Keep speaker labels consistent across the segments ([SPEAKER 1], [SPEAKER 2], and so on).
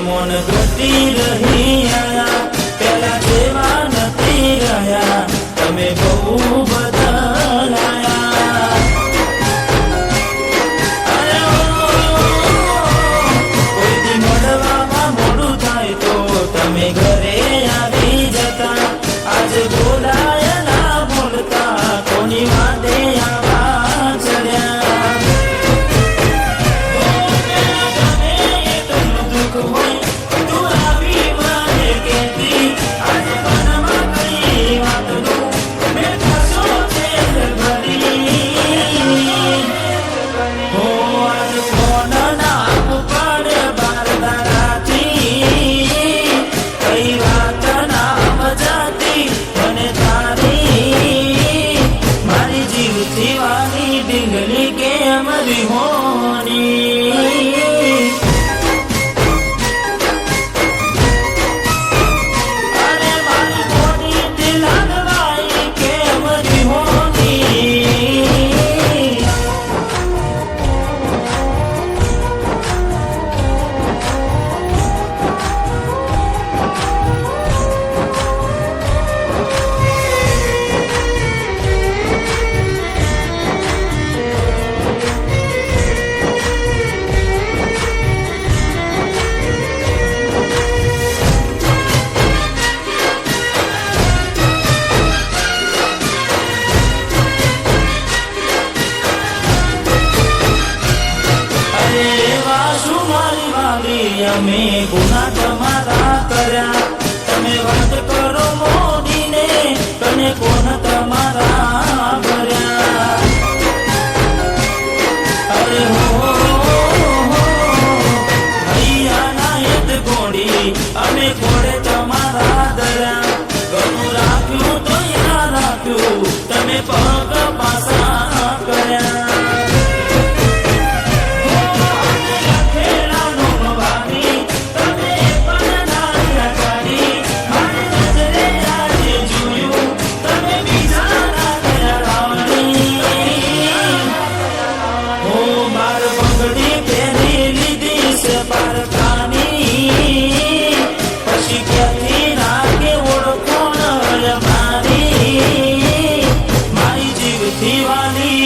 [SPEAKER 1] મોન ઘટી રહી આયા, પેલા જેવા નથી રહ્યા, તમે બહુ બદલાયા. કોઈથી મળવામાં મોડું થાય તો તમે ઘરે આવી જતા, આજે બોલાય ના બોલતા કોની વાદે આવા ચડ્યા. તું આવી મને કેતી આજે મનમાં કઈ વાતનું મેં થશો છે ભરી. હો આજ ફોન ના ઉપાડે બાર દાડાથી, કઈ વાત ના મજાતી મને તારી, મારી જીવથી વાની ડીંગલી કેમ વિહોણી. અરે મારી મોટી દિલાલવાઈ કેમ વિહોણી. અમે ગુના તમારા કર્યા, તમે વાત કરો મોદીને તને કોણ તમારા ભર્યા. અરે હો હૈયાના યદ ગોળી અમે ઘોડે તમારા ધર્યા, ઘણું રાખ્યું તો યા રાખ્યું તમે પગ પાસા કર્યા.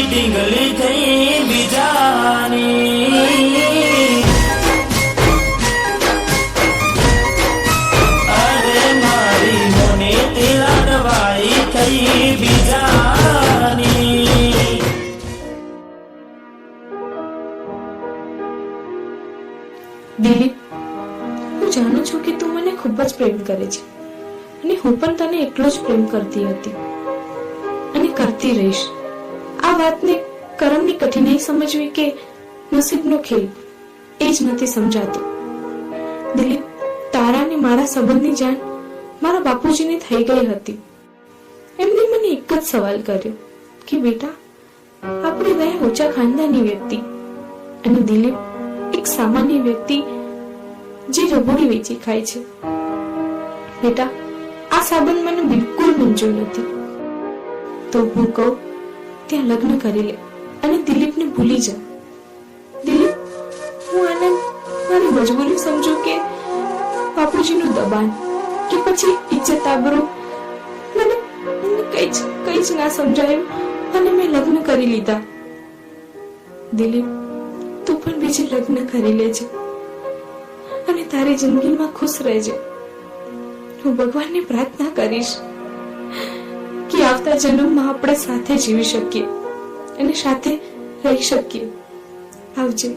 [SPEAKER 1] ડીંગલી થઈ બીજાની. અરે મારી મોને તિલાડવાઈ થઈ બીજાની.
[SPEAKER 2] દિલીપ, હું જાણું છું કે તું મને ખૂબ જ પ્રેમ કરે છે અને હું પણ તને એટલો જ પ્રેમ કરતી હતી અને કરતી રહીશ. આ વાતને કરમની કઠિનાઈ સમજવી કે નસીબનો ખેલ એ જ નથી સમજાતું. દિલીપ, તારા અને મારા સંબંધની જાણ મારા બાપુજીને થઈ ગઈ હતી. એમને મને એક જ સવાલ કર્યો કે બેટા, આપણે બે ઊંચા ખાનદાની વ્યક્તિ અને દિલીપ એક સામાન્ય વ્યક્તિ જે રબોડી વેચી ખાય છે. બેટા, આ સંબંધ મને બિલકુલ મંજૂર નથી. તો હું કહું ત્યાં લગ્ન કરી લે અને દિલીપને ભૂલી જા. દિલીપ, હું આને મારી મજબૂરી સમજુ કે બાપુજીનું દબાણ કે પછી ઇજ્જત આબરૂ, મને કઈ જ ના સમજાયું અને મેં લગ્ન કરી લીધા. દિલીપ, તું પણ બીજે લગ્ન કરી લેજે અને તારી જિંદગીમાં ખુશ રહેજે. હું ભગવાનને પ્રાર્થના કરીશ કે આવતા જન્મમાં આપણે સાથે જીવી શકીએ અને સાથે રહી શકીએ. આવજે.